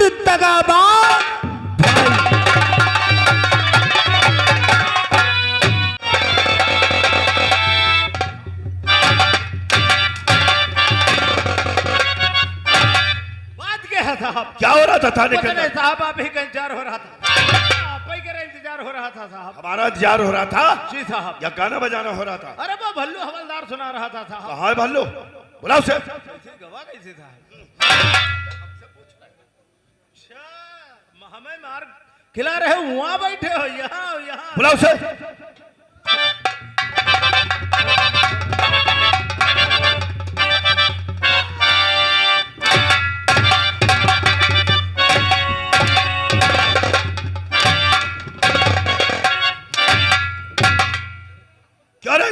दगाबाज बात क्या है साहब? क्या हो रहा था थाने के पता नहीं अंदर? साहब, आप ही का इंतजार हो रहा था। आप ही का इंतजार हो रहा था साहब। हमारा इंतजार हो रहा था जी साहब। या गाना बजाना हो रहा था? अरे वो भल्लू हवलदार सुना रहा था साहब। कहाँ है भालू? बुलाओ उसे। कैसे गवा कैसे था? अच्छा, हमें मार खिला रहे हो, वहां बैठे हो, यहाँ यहाँ। बुलाओ उसे। क्या रे?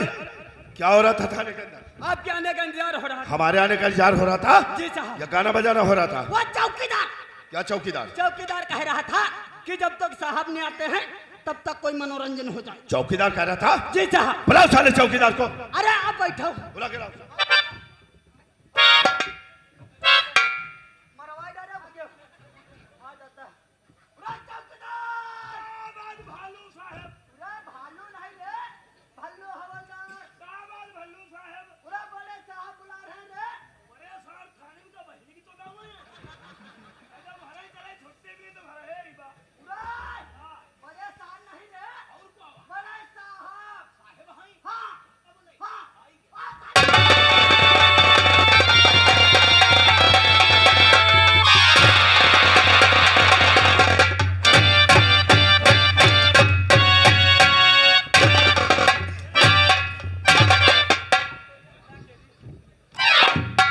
क्या हो रहा था थाने के अंदर? आपके आने का इंतजार हो रहा था। हमारे आने का इंतजार हो रहा था जी साहब। या गाना बजाना हो रहा था? वो चौकीदार क्या चौकीदार? चौकीदार कह रहा था कि जब तक साहब नहीं आते हैं तब तक कोई मनोरंजन हो जाए। चौकीदार कह रहा था? जी साहब। बुलाओ साले चौकीदार को। अरे आप बैठो। बुला के लाओ। मरवाई डाले मुझे। आ जाता है। उरे चौकीदार! भालू साहब, उरे भालू नहीं रे, भल्लू हवलदार। भल्लू साहब, उरे बड़े साहब बुला रहे हैं रे। बड़े साहब थाने में तो बहनी की तो दाव है। अगर भरे चले छुट्टी भी तो भरे ही बा। उरे बड़े साहब नहीं रे, और क्या हुआ? बड़े साहब। साहेब हैं? हाँ हाँ।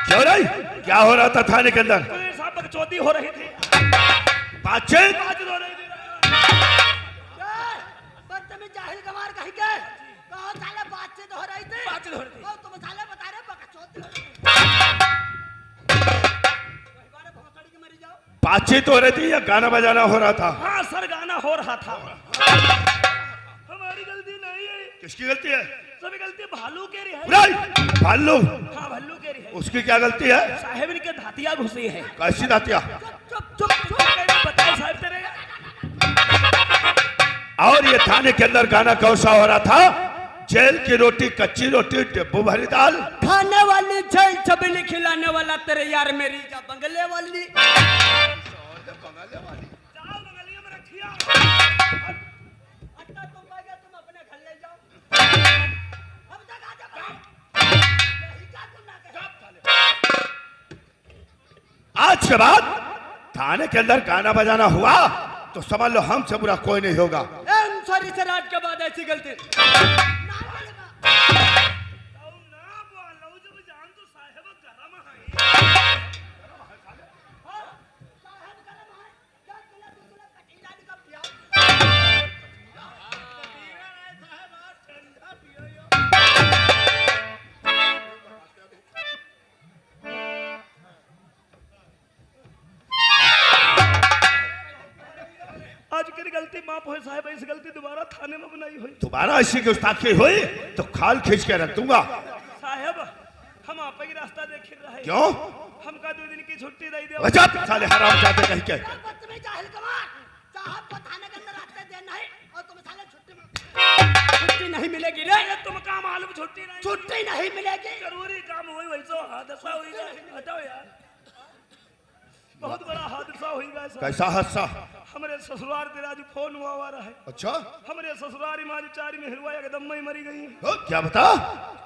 क्यों रे? क्या हो रहा था थाने के अंदर? तो ये साहब बकचोदी हो रही थी। बातचीत? आज रो रही थी। बदतमीज जाहिल गंवार कहीं के कहो साले बातचीत हो रही थी। बातचीत हो रही थी। ओ तुम साले बता रहे बकचोद वही बारे भोसड़ी की मरी जाओ। बातचीत हो रही थी या गाना बजाना हो रहा था? हाँ सर, गाना हो रहा था। हमारी गलती नहीं है, किसकी गलती है? सभी गलती भालू के रही है। बुलाई। भालू? हाँ भल्लू के रही है। उसकी क्या गलती है? साहेब इनके धातिया घुसी है। कैसी दातिया? चुप चुप चुप। मैंने बताया साहब तेरे। और ये थाने के अंदर गाना कौन सा हो रहा था? जेल की रोटी, कच्ची रोटी, डिब्बू भरी दाल। खाने वाली झल छबीली खिलाने वाला तेरे यार मेरी जा बंगले वाली। जाओ बंगलिया में रखिया। अट्टा तुम आ गया, तुम अपने घर ले जाओ। अब तक आ जा भाई। यही क्या तुम ना कहे? आज के बाद थाने के अंदर गाना बजाना हुआ तो समझ लो हमसे बुरा कोई नहीं होगा। एम सॉरी सर, आज के बाद ऐसी गलती आज की गलती माफ हो साहब, इस गलती दोबारा थाने में बनाई हुई। दोबारा ऐसी गुस्ताखी हुई तो खाल खींच के रख दूंगा। साहब हम आप ही रास्ता देख रहे। क्यों? हमका 2 दिन की छुट्टी दे दे। बचा साले हराम जाते कह के। बदतमीज जाहिल गंवार। साहब को थाने के अंदर आते देना है और तुम साले छुट्टी नहीं मिलेगी रे। अरे तुम काम मालूम छुट्टी नहीं, छुट्टी नहीं मिलेगी। जरूरी काम हुई वैसा हादसा हुई जाए। हटाओ यार, बहुत बड़ा हादसा हुई गया साहब। कैसा हादसा? हमारे ससुराल तेरा आज फोन हुआ रहा है। अच्छा, हमारे ससुराल में आज 4 में हिलवा एकदम में मरी गई। क्या बता?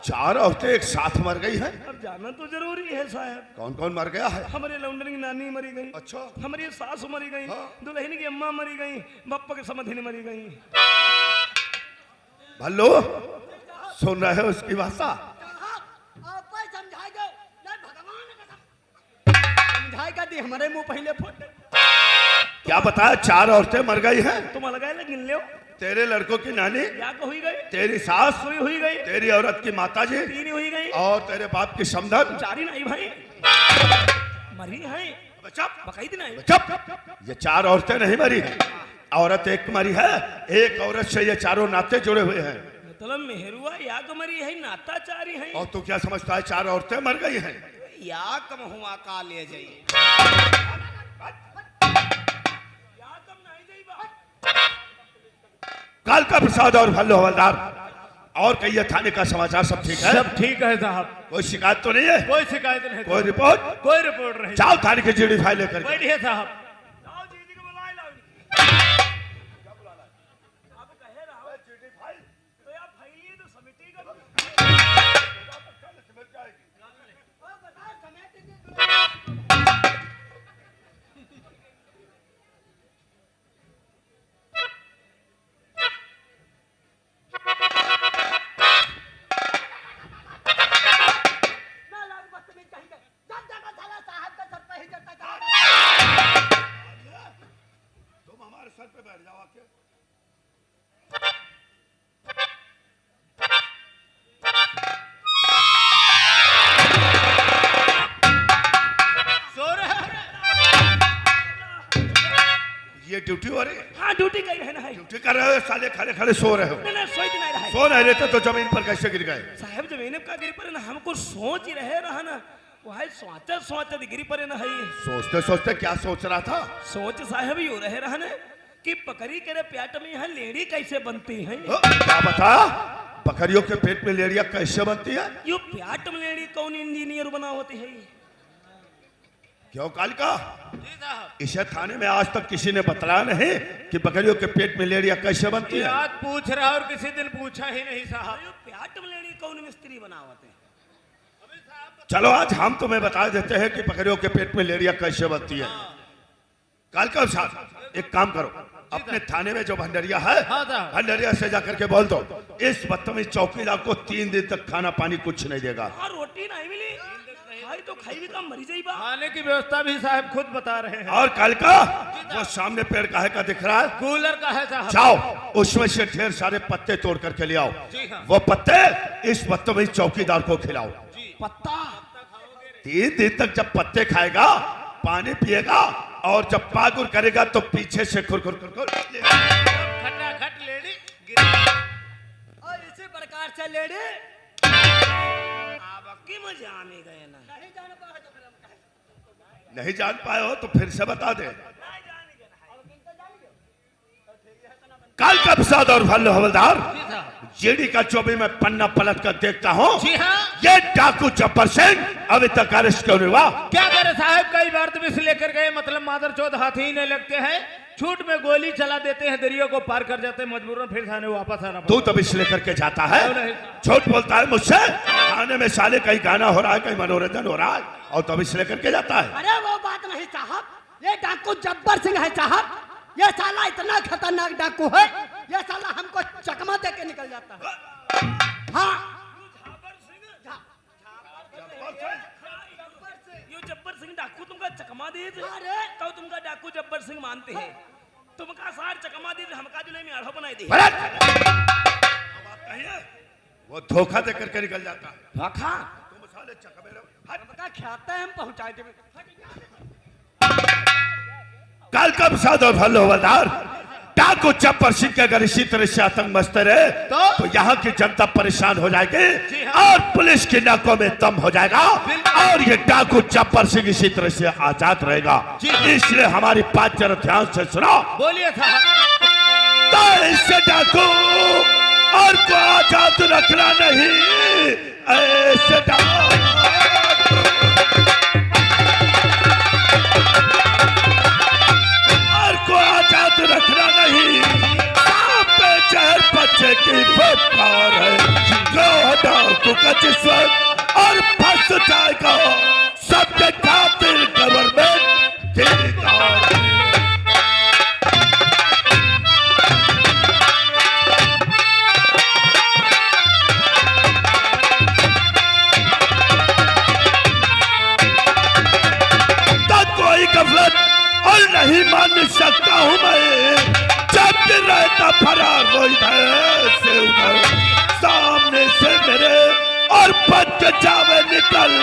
4 औरतें एक साथ मर गई हैं? अब जाना तो जरूरी है साहब। कौन कौन मर गया है? हमारे लौंडन की नानी मरी गई। अच्छा। हमारी सासू मरी गई। हाँ। दुल्हन की अम्मा मरी गई। बप्पा की समधिनी मरी गई। भल्लू सुन रहे हो उसकी भाषा? आप समझाई दो नहीं भगवान कसम समझाई का दी हमारे मुंह पहले फुट। क्या बताया? 4 औरतें मर गई हैं। तुम लगा गिन लो। तेरे लड़कों की नानी, क्या को हुई गई? तेरी सास, हुई गई। तेरी औरत की माताजी 3 हुई गई। और तेरे बाप की समधन। 4 ही नहीं भाई, मरी है। चुप बकायद नहीं। चुप। ये 4 औरतें नहीं मरी हैं, औरत एक मरी है। एक औरत से ये चारों नाते जुड़े हुए हैं। मतलब मेहरुआ या को मरी है, नाता 4 ही है। और तू क्या समझता है 4 औरतें मर गई हैं? या कम हुआ का ले जाइए। कालका प्रसाद और भल्लो हवलदार, और कहिए थाने का समाचार सब ठीक है? सब ठीक है साहब, कोई शिकायत तो नहीं है? कोई शिकायत नहीं, कोई रिपोर्ट? कोई रिपोर्ट नहीं। जाओ थाने की जीडी फाइल लेकर के। बैठिए साहब। लाओ जीजी को बुलाए, लाओ आप कहे रहा हो तो यार फाइल तो समिति का ओ बता समेत की ना लाग बदतमीज कहीं के जब जगह साला साहब का सर पे ही चढ़ता चला तुम हमारे सर पे बैठ जाओ आके। सो रहे हैं? ये ड्यूटी हो रही है? हाँ ड्यूटी कही रहना है। ड्यूटी कर रहे हो साले, खड़े खड़े सो रहे हो। ना सोच नहीं रहा है सो नहीं रहते तो जमीन पर कैसे गिर गए? साहब जमीन का गिरी पर ना हमको सोच ही रहे रहा ना, वह सोचते सोचते गिरी पर ना है। सोचते सोचते क्या सोच रहा था? सोच साहब यू रहे रहा ना कि पकड़ी करे प्याट में यहाँ लेड़ी कैसे बनती है। क्या बता? बकरियों के पेट में लेड़िया कैसे बनती है? यू प्याट में लेड़ी कौन इंजीनियर बना होती है? क्यों कालका? जी साहब, इसे थाने में आज तक किसी ने बताया नहीं कि बकरियों के पेट में लेड़िया कैसे बनती ये है? आज पूछ रहा और किसी दिन पूछा ही नहीं साहब। यू प्याट में लेड़ी कौन मिस्त्री बना होते हैं? चलो आज हम तुम्हें बता देते हैं कि बकरियों के पेट में लेड़िया कैसे बनती है। कालका साहब एक काम करो, अपने थाने में जो भंडरिया है, हाँ साहब। भंडरिया से जाकर के बोल दो इस बदतमीज चौकीदार को 3 दिन तक खाना पानी कुछ नहीं देगा। हाँ रोटी नहीं मिली खाई तो खाई भी कम मरी जाई बा। खाने की व्यवस्था भी साहब खुद बता रहे हैं। और कालका वो सामने पेड़ काहे का दिख रहा है? कूलर का है साहब। जाओ उसमें से ढेर सारे पत्ते तोड़ करके ले आओ। जी हाँ। वो पत्ते इस बदतमीज चौकीदार को खिलाओ। पत्ता 3 दिन तक जब पत्ते खाएगा, पानी पिएगा और जब पागुर करेगा तो पीछे से खुरखुर खुरखुर खटाखट लेडी गिरी। और इसी प्रकार से लेडी अब की मजा में गए ना। नहीं जान पाए तो फिर हम कहें नहीं जान पाए हो तो फिर से बता दे। कालका प्रसाद और भल्लो हवलदार, जी साहब। जीडी का चौबी में पन्ना पलट कर देखता हूँ, जी हाँ। ये डाकू जब्बर सिंह अभी तक अरेस्ट क्यों नहीं हुआ? क्या करे साहब, कई बार तो विष लेकर गए, मतलब मादर चौथ हाथी ही नहीं लगते हैं, छूट में गोली चला देते हैं, दरिया को पार कर जाते हैं, मजबूरन फिर थाने वापस आना तू तो विष लेकर के जाता है, नहीं। झूठ बोलता है मुझसे। थाने में साले कहीं गाना हो रहा है, कहीं मनोरंजन हो रहा है और तो विष लेकर के जाता है। अरे वो बात नहीं साहब, ये डाकू जब्बर सिंह है साहब। ये साला इतना खतरनाक डाकू है, ये साला हमको चकमा दे के निकल जाता है। हाँ यो जब्बर सिंह डाकू तुमका चकमा दे अरे। तो तुमका डाकू जब्बर सिंह मानते हैं, तुमका सार चकमा दे हमका जुलाई में आढ़ो बनाई दे। भरत! बात नहीं है, वो धोखा दे करके निकल जाता है। धोखा तुम साले चकमे रहो। हट। हमका ख्याता है हम पहुंचाए देवे। कालका प्रसाद और भल्लो हवलदार, डाकू जब्बर सिंह के अगर इसी तरह से आतंक मचते रहे तो यहाँ की जनता परेशान हो जाएगी और पुलिस की नाकों में दम हो जाएगा और ये डाकू जब्बर सिंह इसी तरह से आजाद रहेगा। इसलिए हमारी बात जरा ध्यान से सुनो। बोलिए साहब। तो इससे डाकू और को आजाद रखना नहीं, ऐसे डाकू को आजाद रखना नहीं। सांप पे जहर बच्चे की फटकार है, जो डाकू का जिस्म और फंस जाएगा सबके खातिर गवर्नमेंट दिलदार। तो कोई गफलत और नहीं मान सकता हूँ मैं, जब गिर रहता फरार वो इधर से उधर, सामने से मेरे और बच के जावे निकल,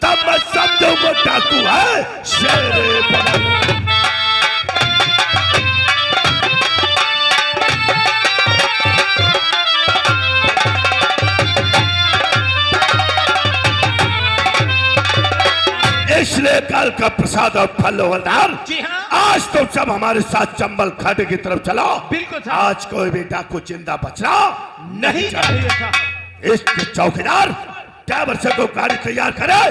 तब मैं समझू वो डाकू है शेरे बदल। इसलिए काल का प्रसाद और फल हवलदार। जी हाँ। आज तो सब हमारे साथ चंबल घाटी की तरफ चलो। बिल्कुल साहब। आज कोई भी डाकू जिंदा बचना नहीं चाहिए साहब। इसके चौकीदार ड्राइवर से को गाड़ी तैयार करे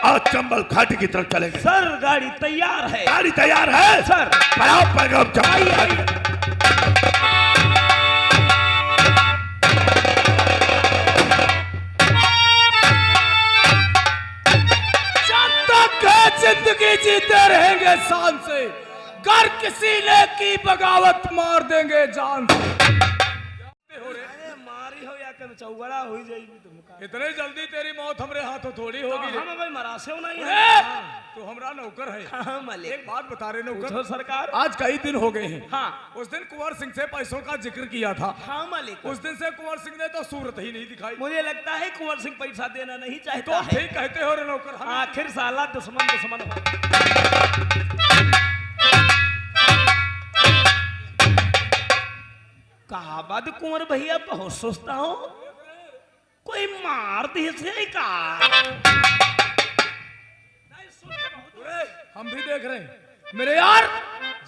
और चंबल घाटी की तरफ चलेंगे। सर गाड़ी तैयार है। गाड़ी तैयार है सर। बढ़ाओ पैगाम चंबल घाटी। जिंदगी जीते रहेंगे शान से, कर किसी ने की बगावत मार देंगे जान से। अरे मारी हो या कर चौगड़ा हो जाएगी तुम। इतने जल्दी तेरी मौत हमरे हाथों थोड़ी होगी। हम भाई मरासे हो नहीं तो हमरा नौकर है। हाँ मालिक। एक बात बता रहे नौकर, पूछो सरकार। आज कई दिन हो गए हैं। हाँ। उस दिन कुंवर सिंह से पैसों का जिक्र किया था। हाँ मालिक। उस दिन से कुंवर सिंह ने तो सूरत ही नहीं दिखाई। मुझे लगता है कुंवर सिंह पैसा देना नहीं चाहता तो है। ठीक कहते हो रे नौकर। हम आखिर साला दुश्मन दुश्मन हो। कहा बाद कुंवर भैया बहुत सोचता हो, कोई मार दी से का। हम भी देख रहे हैं मेरे यार,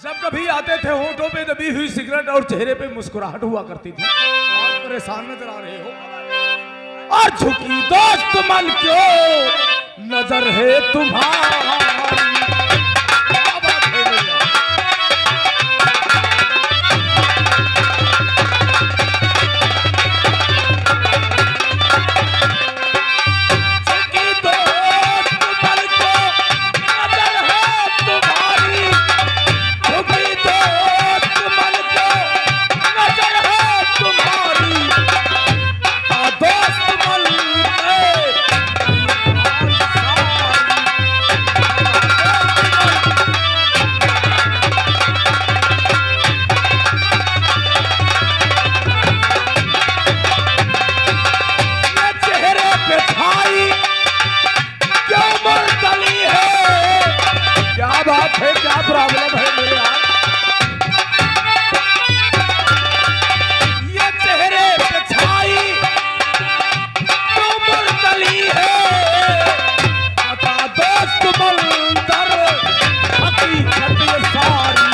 जब कभी आते थे होठों पे दबी हुई सिगरेट और चेहरे पे मुस्कुराहट हुआ करती थी। आज परेशान नजर आ रहे हो और झुकी दोस्त मन क्यों नजर है तुम्हारी। क्या बात है भैया? क्या प्रॉब्लम है मेरे यार? ये चेहरे पे छाई तो मुरतली है, बता दोस्त मंतर हकीकत ये सारी,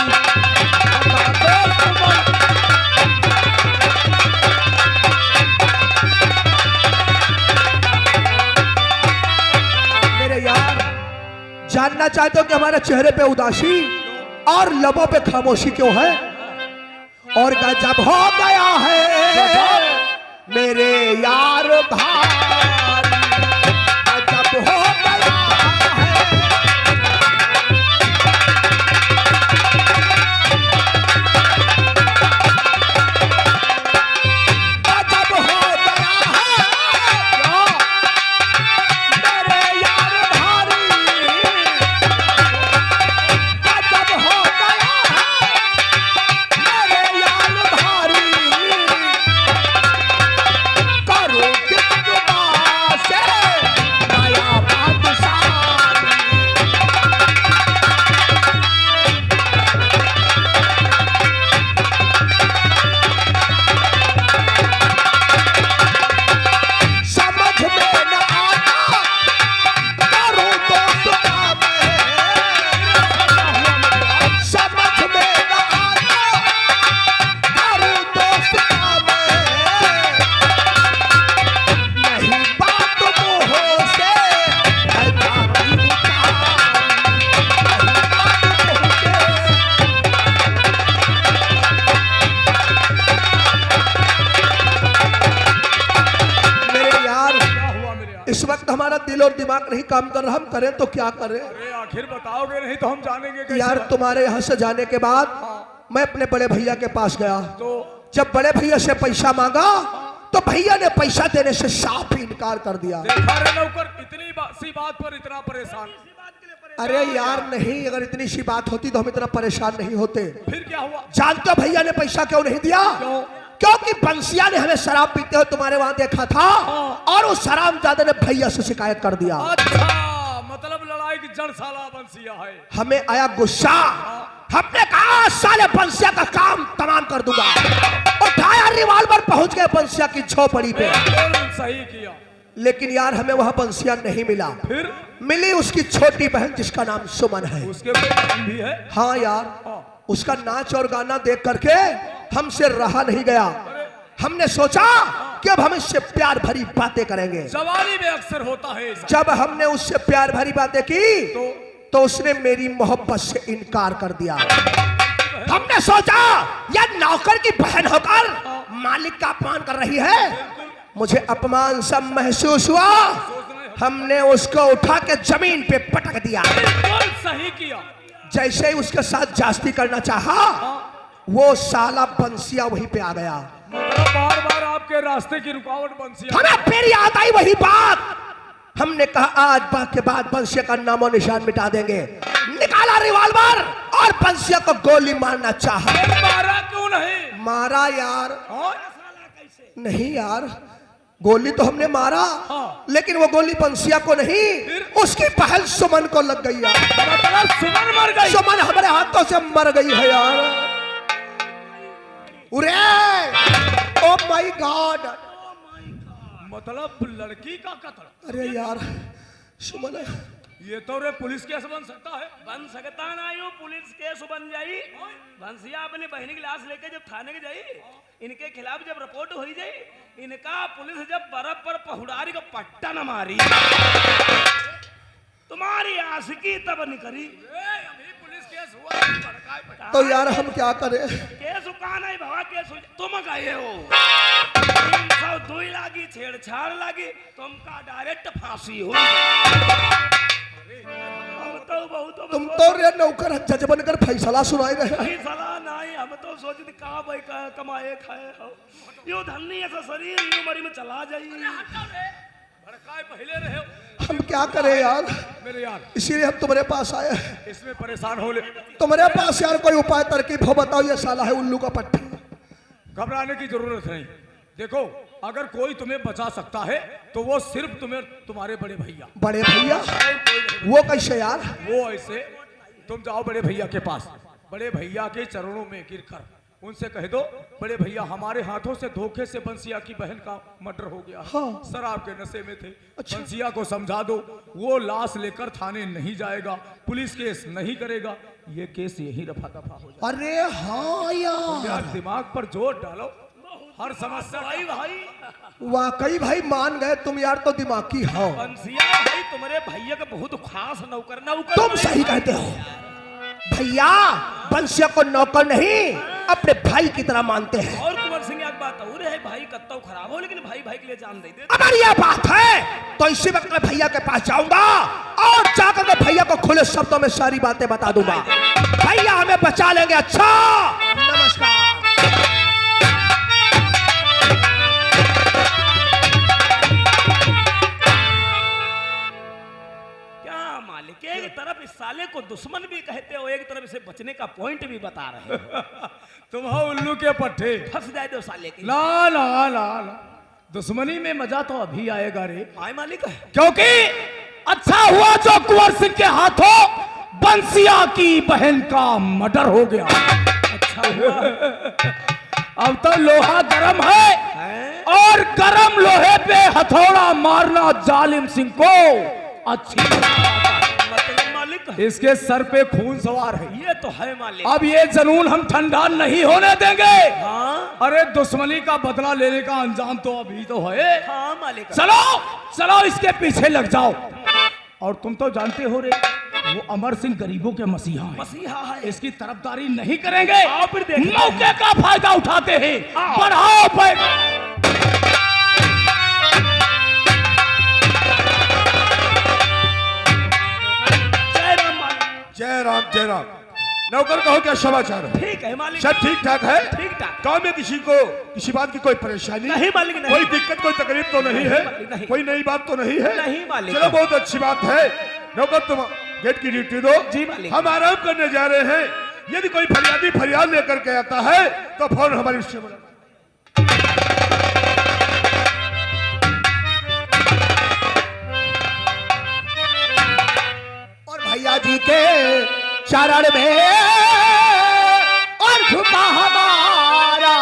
बता दोस्त मेरे यार, जानना चाहते हो कि हमारे चेहरे पे उदासी और लबों पे खामोशी क्यों है? और गजब हो गया है मेरे यार भाई, गजब हो गया है। गजब हो गया है मेरे यार भाई, गजब हो गया है मेरे यार भाई। करो किस जुबान से नया बादशाह। समझ में न आता करूं दोस्त का मैं, समझ में न आता करूं दोस्त का मैं। नहीं बात मुंह से है जाती उतारी, नहीं बात मुंह से। मेरे यार, क्या हुआ मेरे यार? इस वक्त हमारा दिल और दिमाग नहीं काम कर रहा, हम करें तो क्या करें? अरे आखिर बताओगे नहीं तो हम जानेंगे कैसे? यार तुम्हारे यहाँ से जाने के बाद मैं अपने बड़े भैया के पास गया। तो जब बड़े भैया से पैसा मांगा तो भैया ने पैसा देने से साफ ही इनकार कर दिया। देखा रे नौकर, इतनी सी बात पर इतना परेशान। अरे यार नहीं, अगर इतनी सी बात होती तो हम इतना परेशान नहीं होते। फिर क्या हुआ? जानते हो भैया ने पैसा क्यों नहीं दिया? क्यों? क्योंकि बंसिया ने हमें शराब पीते हुए तुम्हारे वहां देखा था और उस शराबजादे ने भैया से शिकायत कर दिया। अच्छा, मतलब लड़ाई की जड़ साला बंसिया है। हमें आया गुस्सा, हमने कहा साले बंसिया का काम तमाम कर दूंगा। उठाया रिवॉल्वर, पहुंच गए बंसिया की झोपड़ी पे। बिल्कुल सही किया। लेकिन यार हमें वहां बंसिया नहीं मिला। फिर मिली उसकी छोटी बहन जिसका नाम सुमन है। उसके कोई बहन भी है? हाँ यार, उसका नाच और गाना देख करके हमसे रहा नहीं गया। हमने सोचा कि अब हम इससे प्यार भरी बातें करेंगे। जवानी में अक्सर होता है ऐसा। जब हमने उससे प्यार भरी बातें की तो उसने मेरी मोहब्बत से इनकार कर दिया। हमने सोचा यह नौकर की बहन होकर मालिक का अपमान कर रही है। मुझे अपमान सब महसूस हुआ। हमने उसको उठा के जमीन पे पटक दिया। बिल्कुल सही किया। जैसे ही उसके साथ जास्ती करना चाहा, वो साला बंसिया वहीं पे आ गया। मतलब बार बार आपके रास्ते की रुकावट बंसिया। हमें फिर याद आई वही बात। हमने कहा आज बात के बाद बंसिया का नामो निशान मिटा देंगे। निकाला रिवॉल्वर और बंसिया को गोली मारना चाहा। मारा क्यों नहीं? मारा यार। हाँ? नहीं यार, गोली तो हमने मारा, लेकिन वो गोली बंसिया को नहीं, उसकी बहन सुमन को लग गई यार। मतलब सुमन मर गई? सुमन हमारे हाथों से मर गई है यार। उरे, ओ माय गॉड। मतलब लड़की का कत्ल? अरे यार सुमन, ये तो रे पुलिस केस बन सकता है। बन सकता ना यो पुलिस केस बन जाई। बंसिया अपनी बहन की लाश लेके जब थाने के जाई, इनके खिलाफ जब रिपोर्ट हो जाई, इनका पुलिस जब बर्फ पर पहुड़ारी का पट्टा न मारी, तुम्हारी आशिकी तब नहीं करी। अभी पुलिस केस हुआ तो यार हम क्या करें? केस कहा नहीं भवा, केस तुम गए हो 302 लागी, छेड़छाड़ लागी, तुमका डायरेक्ट फांसी हो। तुम तो रे नौकर जज बनकर फैसला सुनाए रहे। फैसला नहीं, हम तो सोचते कहा भाई कमाए खाए हो, यो धन्नी ऐसा शरीर यो मरी में चला जाइए। भड़काए पहले रहे हो। हम क्या करें यार? मेरे यार, इसीलिए हम तुम्हारे पास आए। इसमें परेशान हो ले। तुम्हारे पास यार कोई उपाय तरकीब हो बताओ। ये साला है उल्लू का पट्टी। घबराने की जरूरत नहीं। देखो, अगर कोई तुम्हें बचा सकता है तो वो सिर्फ तुम्हारे बड़े भैया। बड़े भैया? वो कैसे यार? वो ऐसे, तुम जाओ बड़े भैया के पास, बड़े भैया के चरणों में गिरकर उनसे कह दो, बड़े भैया हमारे हाथों से धोखे से बंसिया की बहन का मर्डर हो गया। हाँ। शराब के नशे में थे। अच्छा। बंसिया को समझा दो, वो लाश लेकर थाने नहीं जाएगा, पुलिस केस नहीं करेगा, ये केस यही रफा दफा हो जाएगा। अरे हाँ यार, दिमाग पर जोर डालो, हर समस्या भाई भाई वाकई भाई मान गए तुम यार, तो दिमागी हो। बंसिया भाई तुम्हारे भैया का बहुत खास नौकर तुम सही कहते हो भैया। बंसिया को नौकर नहीं, अपने भाई की तरह मानते हैं। और कुंवर सिंह एक बात और है, भाई कत्ता खराब हो लेकिन भाई भाई के लिए जान दे दे। अगर ये बात है तो इसी वक्त मैं भैया के पास जाऊंगा और जाकर के भैया को खुले शब्दों में सारी बातें बता दूंगा। भैया हमें बचा लेंगे। अच्छा, नमस्कार। मालिक एक तरफ इस साले को दुश्मन भी कहते हो, एक तरफ इसे बचने का पॉइंट भी बता रहे हो। तुम हो उल्लू के पट्टे। फंस जाए दो साले की। ला ला ला ला, दुश्मनी में मजा तो अभी आएगा रे। आए मालिक, क्योंकि अच्छा हुआ जो कुंवर सिंह के हाथों बंसिया की बहन का मर्डर हो गया। अच्छा हुआ। अब तो लोहा गरम है और गरम लोहे पे हथौड़ा मारना जालिम सिंह को अच्छी मतलब मालिक इसके सर पे खून सवार है। ये तो है मालिक। अब ये जनून हम ठंडा नहीं होने देंगे। हाँ अरे दुश्मनी का बदला लेने का अंजाम तो अभी तो है। हाँ मालिक। चलो चलो इसके पीछे लग जाओ। और तुम तो जानते हो रे, वो अमर सिंह गरीबों के मसीहा है। मसीहा है। इसकी तरफदारी नहीं करेंगे। आप फिर देख मौके का फायदा उठाते हैं। बढ़ाओ पैर। जय राम जय राम। नौकर कहो क्या समाचार है? ठीक है मालिक। सब ठीक ठाक है? ठीक ठाक। गांव में किसी को किसी बात की कोई परेशानी नहीं मालिक, नहीं। कोई दिक्कत कोई तकलीफ तो नहीं है? नहीं। कोई नई बात तो नहीं है? नहीं मालिक। चलो बहुत अच्छी बात है। नौकर तुम गेट की ड्यूटी दो। जी मालिक। हम आराम करने जा रहे हैं। यदि कोई फरियादी फरियाद लेकर के आता है तो फौरन हमारी उससे बोला। और भैया जी के चरण में और झुका हमारा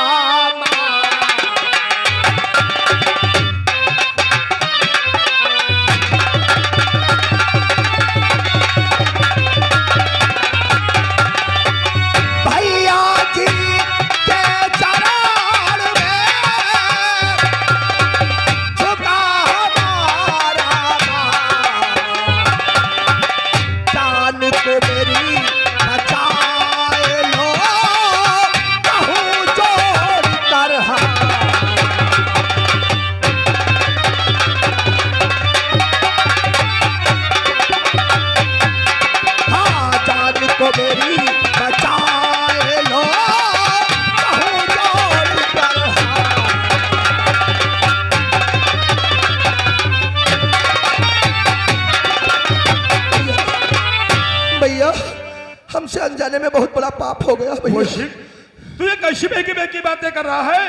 पाप हो गया भैया। कौशिक, तू ये कैसी बेकी बातें कर रहा है?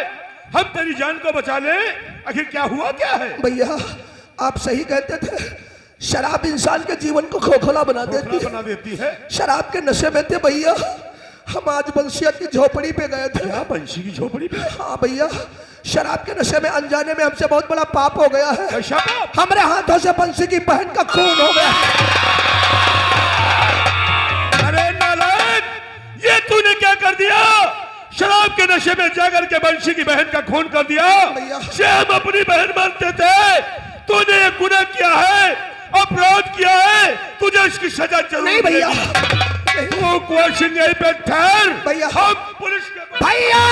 हम तेरी जान को बचा ले, आखिर क्या हुआ क्या है? भैया आप सही कहते थे, शराब इंसान के जीवन को खोखला बना देती बना है। देती है। शराब के नशे में थे भैया, हम आज बंसिया की झोपड़ी पे गए थे। क्या बंशी की झोपड़ी पे? हाँ भैया, शराब के नशे में अनजाने में हमसे बहुत बड़ा पाप हो गया है। कैसा पाप? हमारे हाथों से बंसी की बहन का खून हो गया। अरे नालायक, ये तूने क्या कर दिया? शराब के नशे में जाकर के बंशी की बहन का खून कर दिया। भैया। से हम अपनी बहन मानते थे, तूने ये गुनाह किया है, अपराध किया है, तुझे इसकी सजा जरूर नहीं भैया, मिलेगी। तू कौशिक यहीं पे ठहर, भैया। हम पुलिस के भैया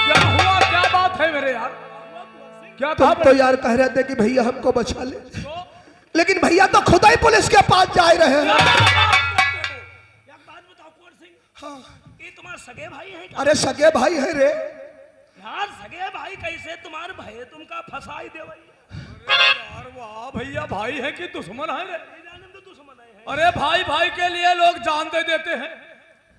क्या हुआ, क्या बात है मेरे यार? क्या था तुम तो यार कह रहे थे कि भैया हमको बचा ले, लेकिन भैया तो खुद ही पुलिस के पास जा रहे हैं। एक बात बताओ कुंवर सिंह, हाँ। ये तुम्हारे सगे भाई हैं क्या? अरे सगे भाई है रे। यार सगे भाई कैसे तुम्हारे भाई तुमका फंसाई दे भाई? यार? वाह भैया, भाई है कि दुश्मन है रे? जाने में तो दुश्मन है। अरे भाई भाई के लिए लोग जान दे देते हैं,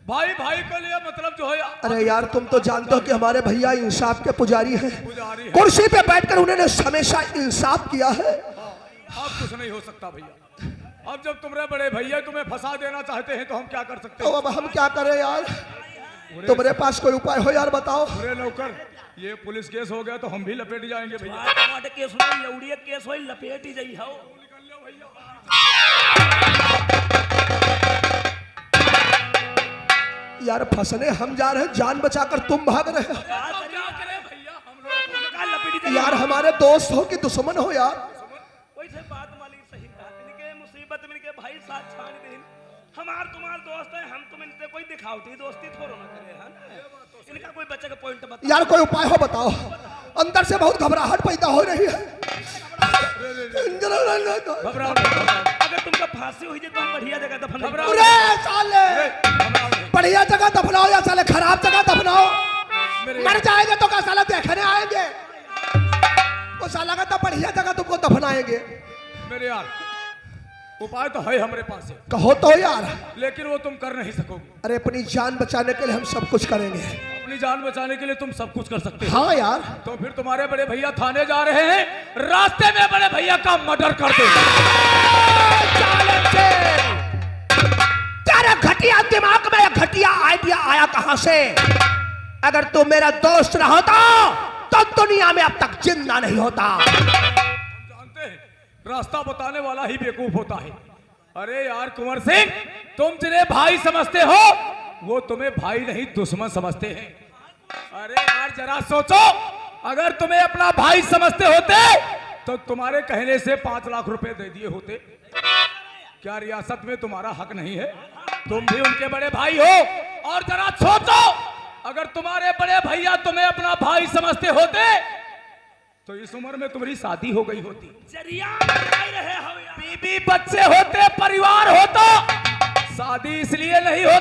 भाई भाई के लिए मतलब जो है अरे यार तुम तो जानते हो कि हमारे भैया इंसाफ के पुजारी हैं। पुजारी है। कुर्सी पे बैठकर उन्होंने हमेशा इंसाफ किया है। अब कुछ नहीं हो सकता भैया। अब जब तुम्हारे बड़े भैया तुम्हें फंसा देना चाहते हैं तो हम क्या कर सकते तो हैं? अब हम क्या करें यार? तुम्हारे पास कोई उपाय हो यार, बताओ। अरे नौकर, ये पुलिस केस हो गया तो हम भी लपेट जाएंगे भैया। टमाटर केस हो, लौड़िया केस हो, लपेट ही जाई हो। यार फंसने हम जा रहे हैं, जान बचाकर तुम भाग रहे हो। क्या करें भैया, हम लोग का लपेट ही जाई यार हमारे दोस्त हो कि दुश्मन हो यार? वैसे बात मालिक सही कहा, इनके मुसीबत में इनके भाई साथ छाड़ दे। हमार तुम्हार दोस्त है, हम तुम इनसे कोई दिखावटी दोस्ती थोड़ा ना करे, है ना? इनका कोई बच्चे का पॉइंट बता। यार कोई उपाय हो बताओ, अंदर से बहुत घबराहट पैदा हो रही है। घबराओ नहीं, अगर तुमका फांसी हुई जाए तो हम बढ़िया जगह दफन घबराओ अरे साले, घबराओ नहीं। बढ़िया जगह दफनाओ या साले खराब जगह दफनाओ। मेरे मर जाएंगे तो क्या साला देखने आएंगे? वो साला का तो बढ़िया जगह तुमको दफनाएंगे। मेरे यार, उपाय तो है हमारे पास है, कहो तो यार। लेकिन वो तुम कर नहीं सकोगे। अरे अपनी जान बचाने के लिए हम सब कुछ करेंगे। अपनी जान बचाने के लिए तुम सब कुछ कर सकते हो। हाँ यार। तो फिर तुम्हारे बड़े भैया थाने जा रहे हैं, रास्ते में बड़े भैया का मर्डर कर दो। तेरा घटिया दिमाग में घटिया आइडिया आया कहां से? अगर तू मेरा दोस्त ना होता तो दुनिया में अब तक जिंदा नहीं होता। जानते हैं, रास्ता बताने वाला ही बेवकूफ होता है। अरे यार कुंवर सिंह, तुम जिन्हें भाई समझते हो वो तुम्हें भाई नहीं दुश्मन समझते हैं। अरे यार जरा सोचो, अगर तुम्हें अपना भाई समझते होते तो तुम्हारे कहने से 5 लाख रुपए दे दिए होते। क्या रियासत में तुम्हारा हक नहीं है? तुम भी उनके बड़े भाई हो। और जरा सोचो, अगर तुम्हारे बड़े भैया तुम्हें अपना भाई समझते होते तो इस उम्र में तुम्हारी शादी हो गई होती, जरिया बनाए रहे हो यार। बीबी बच्चे होते, परिवार होता। शादी इसलिए नहीं हो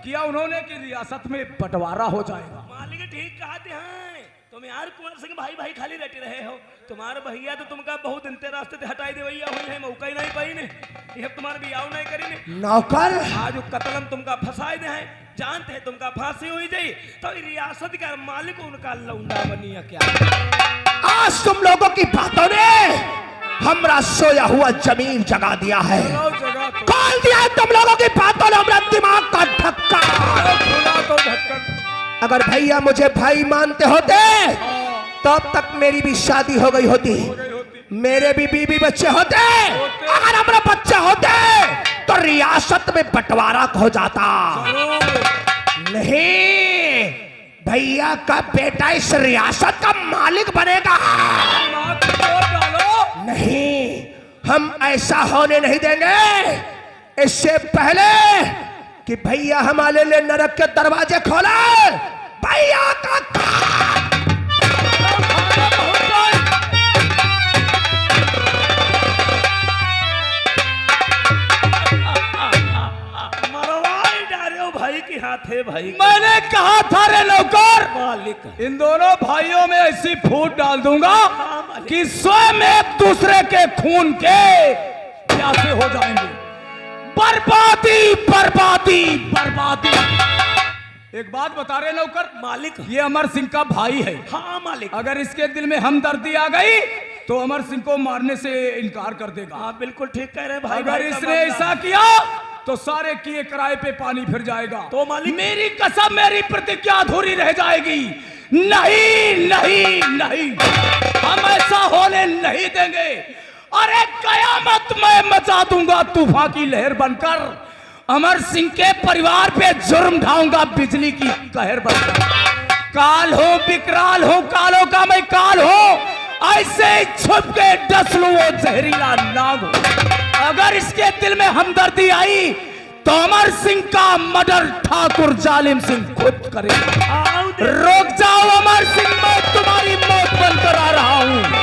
किया उन्होंने कि रियासत में बंटवारा हो जाएगा। मालिक ठीक कहते हैं, तुम यार कुंवर सिंह भाई भाई खाली रहते रहे हो। तुम्हारे भैया तो तुमका बहुत दिन रास्ते से हटाई दे भैया हुई है, मौका ही नहीं पाई ने। ये तुम्हारे बियाह नहीं करी ने। नौकर, आज कतलम तुमका फंसाए दे हैं, जानते हैं तुमका फांसी हुई जाई तो रियासत का मालिक उनका लौंडा बनी है क्या? आज तुम लोगों की बातों ने हमरा सोया हुआ जमीन जगा दिया है। जगह तो खोल दिया है तुम लोगों की बातों ने हमरा दिमाग का ढक्का। खुला तो ढक्कन। अगर भैया मुझे भाई मानते होते तो अब तक मेरी भी शादी हो गई होती, मेरे भी बीबी बच्चे होते। अगर हमारे बच्चे होते तो रियासत में बंटवारा हो जाता। नहीं, भैया का बेटा इस रियासत का मालिक बनेगा। नहीं, हम ऐसा होने नहीं देंगे। इससे पहले कि भैया हमारे लिए नरक के दरवाजे खोले, भैया का मरवाई डाले हो भाई के हाथ है भाई। मैंने कहा था रे नौकर, मालिक इन दोनों भाइयों में ऐसी फूट डाल दूंगा कि स्वयं एक दूसरे के खून के प्यासे हो जाएंगे। बर्बादी बर्बादी बर्बादी। एक बात बता रहे नौकर मालिक। ये अमर सिंह का भाई है। हाँ मालिक। अगर इसके दिल में हमदर्दी आ गई तो अमर सिंह को मारने से इनकार कर देगा। हाँ बिल्कुल ठीक कह रहे हैं भाई। अगर भाई का इसने मामला। ऐसा किया तो सारे किए किराए पे पानी फिर जाएगा। तो मालिक। मेरी कसम, मेरी प्रतिज्ञा अधूरी रह जाएगी। नहीं नहीं नहीं, हम ऐसा होने नहीं देंगे। अरे कयामत मैं मचा दूंगा तूफान की लहर बनकर। अमर सिंह के परिवार पे जुर्म ढाऊंगा बिजली की कहर बनकर। काल हो विकराल हो, कालों का मैं काल हो, ऐसे ही छुप के डस लूं वो जहरीला नाग हो। अगर इसके दिल में हमदर्दी आई तो अमर सिंह का मर्डर ठाकुर जालिम सिंह खुद करेगा। रोक जाओ अमर सिंह, मैं तुम्हारी मौत बनकर आ रहा हूं।